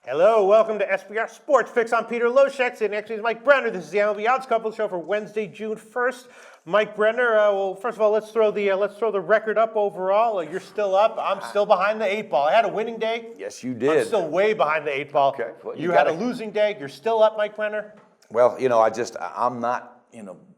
Hello, welcome to SBR Sports Picks. I'm Peter Loshak, sitting next to me is Mike Brenner. This is the MLB Odds Couple show for Wednesday, June 1st. Mike Brenner, well, first of all, let's throw the record up overall. You're still up. I'm still behind the 8 ball. I had a winning day. Yes, you did. I'm still way behind the 8 ball. Okay. Well, you had a losing day. You're still up, Mike Brenner. Well, I'm not,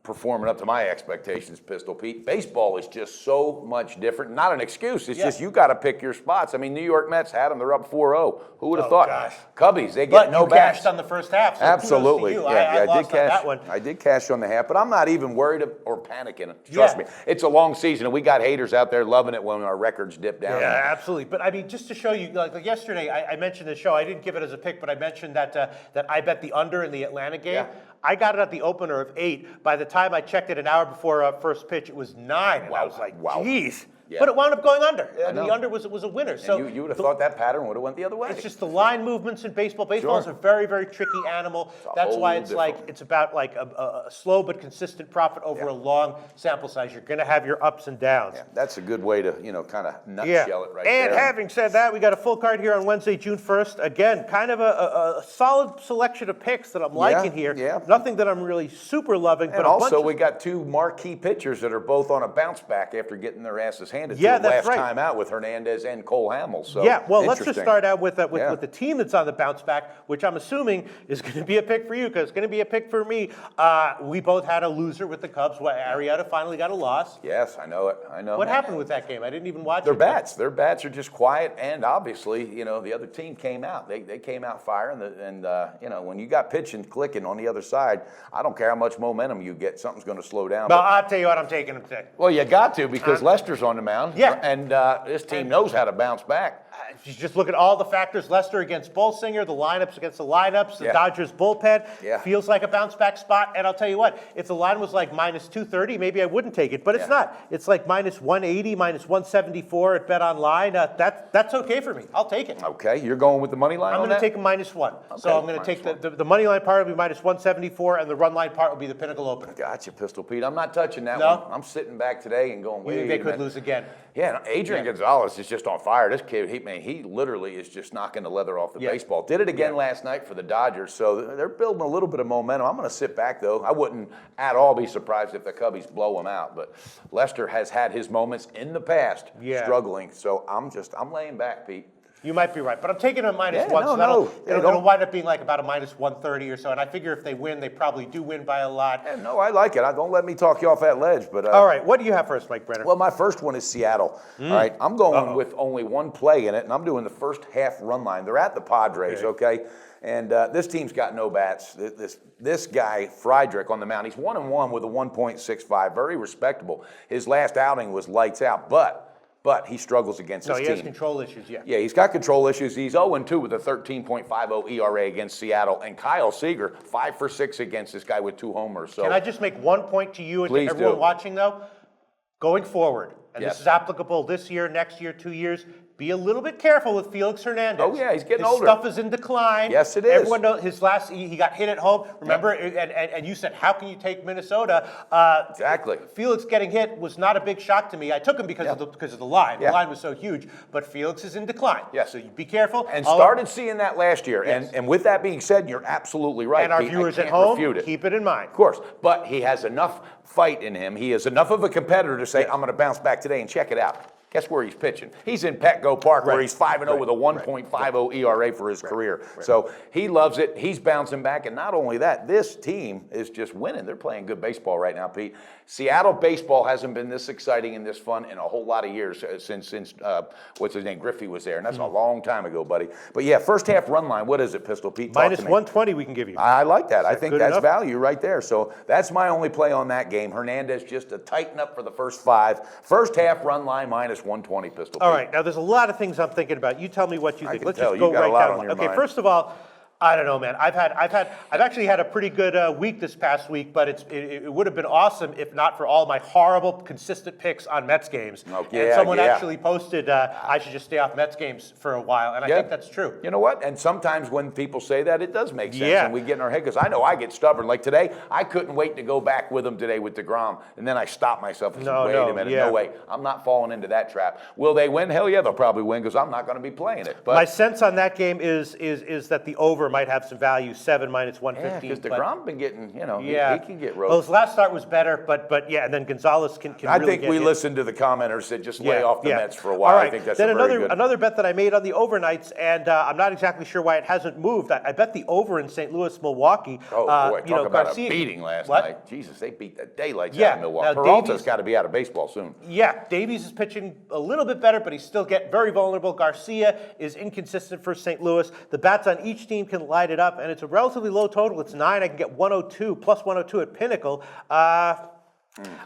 performing up to my expectations, Pistol Pete. Baseball is just so much different. Not an excuse. It's just you got to pick your spots. I mean, New York Mets had them. They're up 4-0. Who would have thought? Gosh. Cubbies, they get no bats. Cashed on the first half. So Absolutely. I I did cash. that one. I did cash on the half, but I'm not even worried or panicking. Trust me. It's a long season, and we got haters out there loving it when our records dip down. Yeah, absolutely. But I mean, just to show you, like yesterday, I mentioned the show. I didn't give it as a pick, but I mentioned that I bet the under in the Atlanta game. Yeah. I got it at the opener of 8. By the time I checked it an hour before first pitch, it was 9. And I was like, geez. Yeah. But it wound up going under. The under was a winner. And so you would have thought that pattern would have went the other way. It's just the line movements in baseball. Baseball is a very, very tricky animal. That's why it's about like a slow but consistent profit over a long sample size. You're going to have your ups and downs. Yeah, that's a good way to, kind of nutshell it right there. And having said that, we got a full card here on Wednesday, June 1st. Again, kind of a solid selection of picks that I'm liking here. Yeah. Nothing that I'm really super loving. And but also, we got 2 marquee pitchers that are both on a bounce back after getting their asses handed to them last time out with Hernandez and Cole Hamels. So let's just start out with the team that's on the bounce back, which I'm assuming is going to be a pick for you because it's going to be a pick for me. We both had a loser with the Cubs. Arietta finally got a loss. Yes, I know it. What happened with that game? I didn't even watch Their bats are just quiet, and obviously, the other team came out. They came out firing, and when you got pitching clicking on the other side, I don't care how much momentum you get, something's going to slow down. Well, I'll tell you what, I'm taking him today. Well, you got to because Lester's on the mound. Yeah. And this team knows how to bounce back. If you just look at all the factors, Lester against Bolsinger, the lineups against the lineups, the Dodgers bullpen, feels like a bounce back spot. And I'll tell you what, if the line was like minus 230, maybe I wouldn't take it. But it's not. It's like minus 180, minus 174 at Bet Online. That's okay for me. I'll take it. Okay, you're going with the money line I'm on going to that? take a minus 1. Okay, so I'm going to take the money line part will be minus 174, and the run line part will be the Pinnacle opener. Gotcha, Pistol Pete. I'm not touching that one. I'm sitting back today and going, wait a minute. They could lose again. Yeah, Adrian Gonzalez is just on fire. This kid, he literally is just knocking the leather off the baseball. Did it again last night for the Dodgers, so they're building a little bit of momentum. I'm going to sit back, though. I wouldn't at all be surprised if the Cubbies blow them out, but Lester has had his moments in the past struggling, so I'm laying back, Pete. You might be right, but I'm taking a minus 1, so it'll wind up being like about a minus 130 or so, and I figure if they win, they probably do win by a lot. Yeah, no, I like it. Don't let me talk you off that ledge. But all right, what do you have for us, Mike Brenner? Well, my first one is Seattle. All right, I'm going with only one play in it, and I'm doing the first half run line. They're at the Padres, okay? And this team's got no bats. This guy, Friedrich, on the mound, he's 1-1 with a 1.65, very respectable. His last outing was lights out, but he struggles against his team. No, he has control issues, Yeah, he's got control issues. He's 0-2 with a 13.50 ERA against Seattle. And Kyle Seager, 5 for 6 against this guy with 2 homers. So can I just make one point to you and to everyone watching, though? Going forward, and this is applicable this year, next year, 2 years, be a little bit careful with Felix Hernandez. Oh, yeah, he's getting older. His stuff is in decline. Yes, it is. Everyone knows his he got hit at home. Remember, and you said, how can you take Minnesota? Exactly. Felix getting hit was not a big shock to me. I took him because of the line. The line was so huge. But Felix is in decline. Yes. So you be careful. And started seeing that last year. Yes. And with that being said, you're absolutely right. And our viewers at home, keep it in mind. Of course. But he has enough fight in him. He is enough of a competitor to say, I'm going to bounce back today and check it out. Guess where he's pitching? He's in Petco Park where he's 5-0 with a 1.50 ERA for his career. So he loves it. He's bouncing back. And not only that, this team is just winning. They're playing good baseball right now, Pete. Seattle baseball hasn't been this exciting and this fun in a whole lot of years since what's his name, Griffey was there. And that's a long time ago, buddy. But yeah, first half run line, what is it, Pistol Pete? Minus 120 we can give you. I like that. I think that's value right there. So that's my only play on that game. Hernandez just to tighten up for the first 5. First half run line minus 120, Pistol Pete. All right, now there's a lot of things I'm thinking about. You tell me what you think. Let's just go right down. Okay, first of all, I don't know, man. I've actually had a pretty good week this past week, but it would have been awesome if not for all my horrible, consistent picks on Mets games. Oh, and someone actually posted I should just stay off Mets games for a while, and I think that's true. You know what? And sometimes when people say that, it does make sense, and we get in our head, because I know I get stubborn. Like today, I couldn't wait to go back with him today with DeGrom, and then I stopped myself and said, wait a minute, no way. I'm not falling into that trap. Will they win? Hell yeah, they'll probably win, because I'm not going to be playing it. But my sense on that game is that the over might have some value, 7 minus 115. Yeah, because DeGrom's been getting, he can get roasted. Well, his last start was better, but yeah, and then Gonzalez can I really think we listened to the commenters that just lay off the Mets for a while. All right. I think that's then very good. another bet that I made on the overnights, and I'm not exactly sure why it hasn't moved. I bet the over in St. Louis, Milwaukee. Oh, boy, talk about Garcia, a beating last night. Jesus, they beat the daylights out of Milwaukee. Peralta's got to be out of baseball soon. Yeah, Davies is pitching a little bit better, but he's still very vulnerable. Garcia is inconsistent for St. Louis. The bats on each team can light it up, and it's a relatively low total. It's 9. I can get 102, plus 102 at Pinnacle.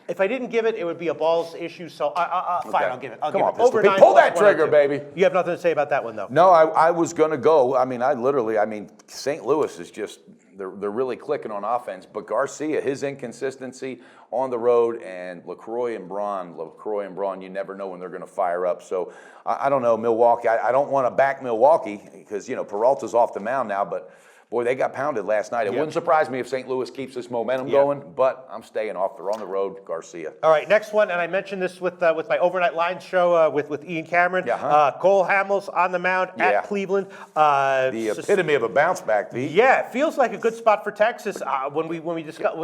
If I didn't give it, it would be a balls issue, so fine, I'll give it. Come on, Pistol Pete. Pull that trigger, baby. You have nothing to say about that one, though? No, I was going to go. I mean, St. Louis is just, they're really clicking on offense, but Garcia, his inconsistency on the road, and LaCroix and Braun, you never know when they're going to fire up. So I don't know, Milwaukee. I don't want to back Milwaukee because, Peralta's off the mound now, but boy, they got pounded last night. It wouldn't surprise me if St. Louis keeps this momentum going, but I'm staying off. They're on the road, Garcia. All right, next one, and I mentioned this with my overnight line show with Ian Cameron. Cole Hamels on the mound at Cleveland. The epitome of a bounce back, Pete. Yeah, it feels like a good spot for Texas. When we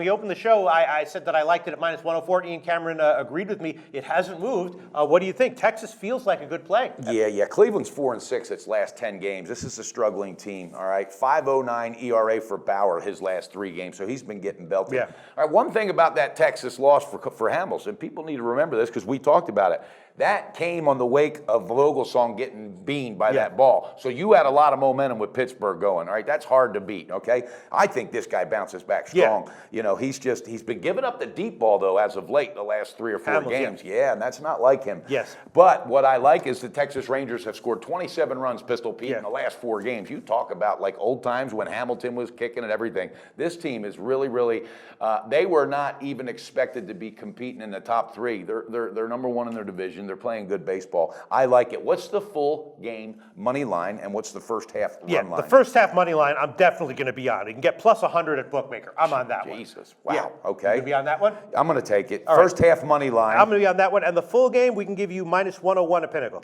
opened the show, I said that I liked it at minus 104. Ian Cameron agreed with me. It hasn't moved. What do you think? Texas feels like a good play. Yeah. Cleveland's 4-6 its last 10 games. This is a struggling team. All right, 5.09 ERA for Bauer his last 3 games, so he's been getting belted. All right, one thing about that Texas loss for Hamels, and people need to remember this because we talked about it, that came on the wake of Vogelsong getting beamed by that ball. So you had a lot of momentum with Pittsburgh going, all right? That's hard to beat, okay? I think this guy bounces back strong. He's been giving up the deep ball, though, as of late, the last 3 or 4 games. And that's not like him. But what I like is the Texas Rangers have scored 27 runs, Pistol Pete, in the last 4 games. You talk about, like, old times when Hamilton was kicking and everything. This team is really, really, they were not even expected to be competing in the top 3. They're number 1 in their division. They're playing good baseball. I like it. What's the full game money line, and what's the first half run line? The first half money line, I'm definitely going to be on. You can get plus 100 at Bookmaker. I'm on that one. Jesus. Wow. Okay. You going to be on that one? I'm going to take it. First half money line. I'm going to be on that one. And the full game, we can give you minus 101 at Pinnacle.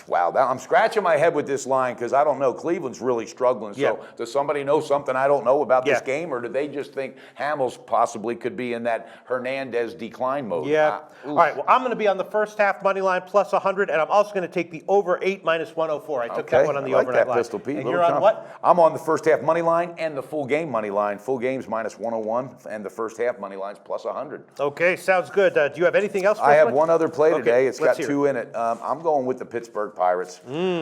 Wow. I'm scratching my head with this line because I don't know. Cleveland's really struggling. So does somebody know something I don't know about this game, or do they just think Hamels possibly could be in that Hernandez decline mode? All right. Well, I'm going to be on the first half money line plus 100, and I'm also going to take the over 8 minus 104. I took that one on the overnight line. Pistol Pete. And you're on what? I'm on the first half money line and the full game money line. Full game's minus 101, and the first half money line's plus 100. Okay, sounds good. Do you have anything else for us? I have one other play today. It's got 2 in it. I'm going with the Pittsburgh Pirates.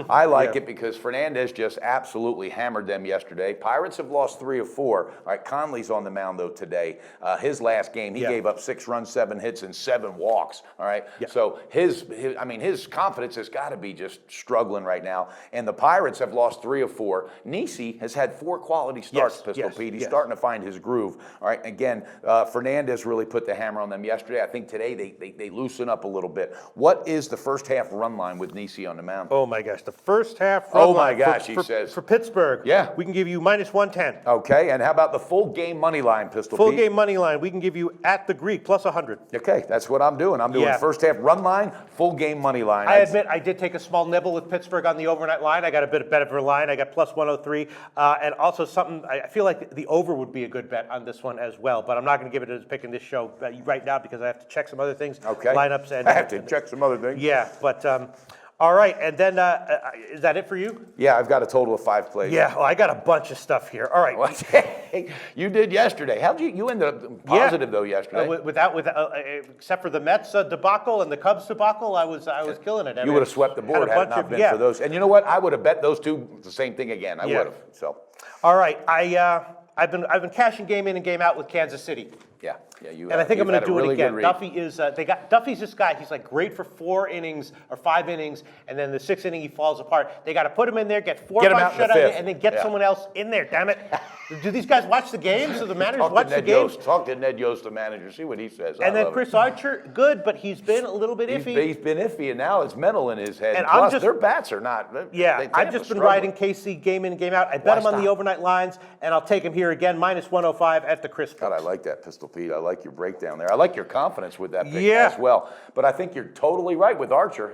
I like it because Fernandez just absolutely hammered them yesterday. Pirates have lost 3 of 4. All right, Conley's on the mound, though, today. His last game, he gave up 6 runs, 7 hits, and 7 walks. All right, so his confidence has got to be just struggling right now. And the Pirates have lost 3 of 4. Nisi has had 4 quality starts, Pistol Pete. He's starting to find his groove. All right, again, Fernandez really put the hammer on them yesterday. I think today they loosen up a little bit. What is the first half run line with Nisi on the mound? Oh my gosh, the first half run line. Oh my gosh, he says. For Pittsburgh, we can give you minus 110. Okay, and how about the full game money line, Pistol Pete? Full game money line, we can give you at the Greek plus 100. Okay, that's what I'm doing. I'm doing first half run line, full game money line. I admit I did take a small nibble with Pittsburgh on the overnight line. I got a bit better of a line. I got plus 103. And also something, I feel like the over would be a good bet on this one as well, but I'm not going to give it as a pick in this show right now because I have to check some other things, lineups. And I have to check some other things. Yeah, but all right, and then is that it for you? Yeah, I've got a total of 5 plays. Yeah, well, I got a bunch of stuff here. All right. You did yesterday. How'd you ended up positive though yesterday? Without except for the Mets debacle and the Cubs debacle, I was killing it. You would have swept the board had it not been for those. And you know what? I would have bet those two the same thing again. I would have. So. All right, I've been cashing game in and game out with Kansas City. Yeah, you And I think I'm going to do it again. Read. Duffy is, Duffy's this guy. He's like great for 4 innings or 5 innings, and then the 6th inning he falls apart. They got to put him in there, get 4 or 5 shutouts, and then get someone else in there. Damn it! Do these guys watch the games? Do the managers watch the games? Talk to Ned Yost, the manager. See what he says. And then Chris Archer, good, but he's been a little bit iffy. He's been iffy, and now it's mental in his head. And plus, their bats are not. I've just been riding KC game in, game out. I bet him on the overnight lines, and I'll take him here again, -105 at the Chris. God, I like that, Pistol Pete. I like your breakdown there. I like your confidence with that pick as well. But I think you're totally right with Archer,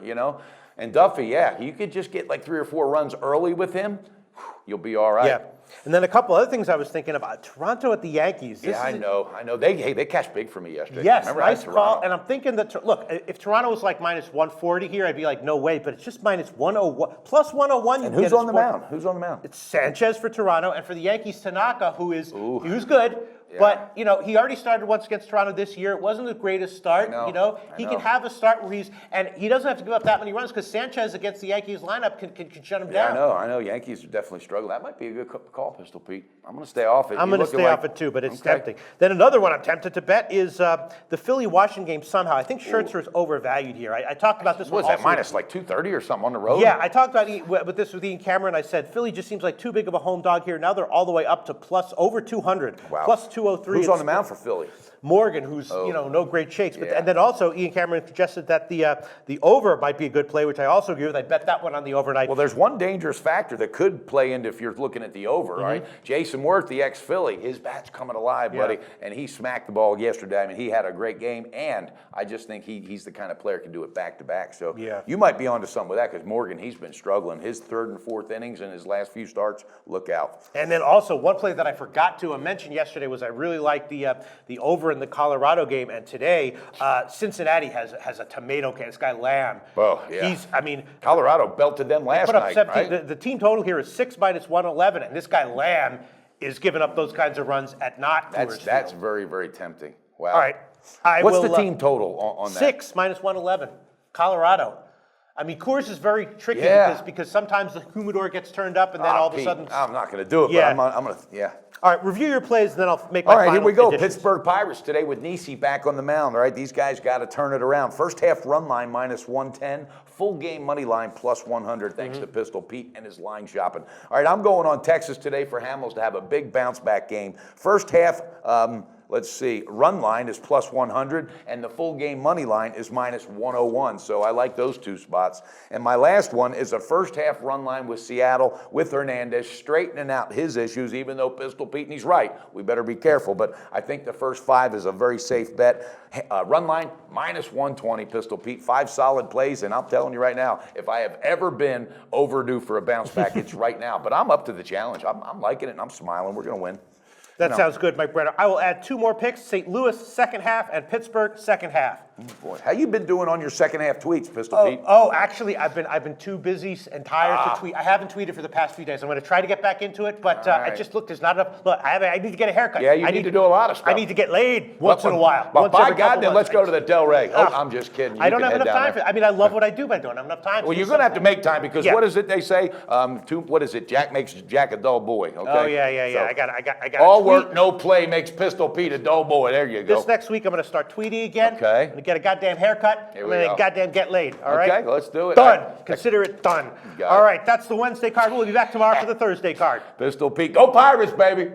And Duffy, you could just get like 3 or 4 runs early with him, you'll be all right. Yeah. And then a couple other things I was thinking about. Toronto at the Yankees. I know. They cashed big for me yesterday. Yes, nice call. And I'm thinking that, look, if Toronto was like -140 here, I'd be like, no way. But it's just -101, plus 101. And who's on the mound? Who's on the mound? It's Sanchez for Toronto, and for the Yankees, Tanaka, who's good. Yeah. But, he already started once against Toronto this year. It wasn't the greatest start. He can have a start where and he doesn't have to give up that many runs because Sanchez against the Yankees lineup can shut him down. I know. Yankees are definitely struggling. That might be a good call, Pistol Pete. I'm going to stay off it. I'm going to stay off it too, but it's tempting. Then another one I'm tempted to bet is the Philly-Washington game somehow. I think Scherzer is overvalued here. I talked about this one also. Was that minus like 230 or something on the road? Yeah, I talked about with Ian Cameron. I said Philly just seems like too big of a home dog here. Now they're all the way up to over 200, plus 203. Who's on the mound for Philly? Morgan, who's no great shakes, but and then also Ian Cameron suggested that the over might be a good play, which I also agree with. I bet that one on the overnight. Well, there's one dangerous factor that could play into if you're looking at the over, right? Jason Worth, the ex-Philly, his bat's coming alive, buddy, and he smacked the ball yesterday. I mean, he had a great game, and I just think he's the kind of player who can do it back to back. So you might be onto something with that because Morgan, he's been struggling. His 3rd and 4th innings in his last few starts, look out. And then also one play that I forgot to mention yesterday was I really liked the over in the Colorado game, and today Cincinnati has a tomato can. This guy Lamb. Oh, yeah. Colorado belted them last night, right? The team total here is 6 -111, and this guy Lamb is giving up those kinds of runs at not. That's very, very tempting. Wow. All right. What's the team total on that? 6 -111. Colorado. I mean, Coors is very tricky because sometimes the humidor gets turned up and then all of a sudden. I'm not going to do it, but I'm going to. All right, review your plays, and then I'll make my final. All right, here we go. Additions. Pittsburgh Pirates today with Nisi back on the mound. All right, these guys got to turn it around. First half run line -110, full game money line +100. Thanks to Pistol Pete and his line shopping. All right, I'm going on Texas today for Hamels to have a big bounce back game. First half. Let's see, run line is +100, and the full game money line is -101. So I like those 2 spots. And my last one is a first half run line with Seattle with Hernandez straightening out his issues, even though Pistol Pete, and he's right, we better be careful. But I think the first 5 is a very safe bet. Run line -120, Pistol Pete. 5 solid plays, and I'm telling you right now, if I have ever been overdue for a bounce back, it's right now. But I'm up to the challenge. I'm liking it, and I'm smiling. We're going to win. That sounds good, Mike Brenner. I will add 2 more picks, St. Louis second half and Pittsburgh second half. Boy, how you been doing on your second half tweets, Pistol Pete? Actually, I've been too busy and tired to tweet. I haven't tweeted for the past few days. I'm going to try to get back into it, but I just look. There's not enough. Look, I need to get a haircut. Yeah, you need to do a lot of stuff. I need to get laid once in a while. But by God, then let's go to the Del Rey. I'm just kidding. I don't have enough time for it. I mean, I love what I do, but I don't have enough time. Well, you're going to have to make time because what is it they say? What is it? Jack makes Jack a dull boy. Okay. Oh yeah. So I got. All work, no play makes Pistol Pete a dull boy. There you go. This next week, I'm going to start tweeting again. Okay. I'm going to get a goddamn haircut. I'm going to goddamn get laid. All right. Okay, let's do it. Done. Consider it done. All right. That's the Wednesday card. We'll be back tomorrow for the Thursday card. Pistol Pete. Go Pirates, baby.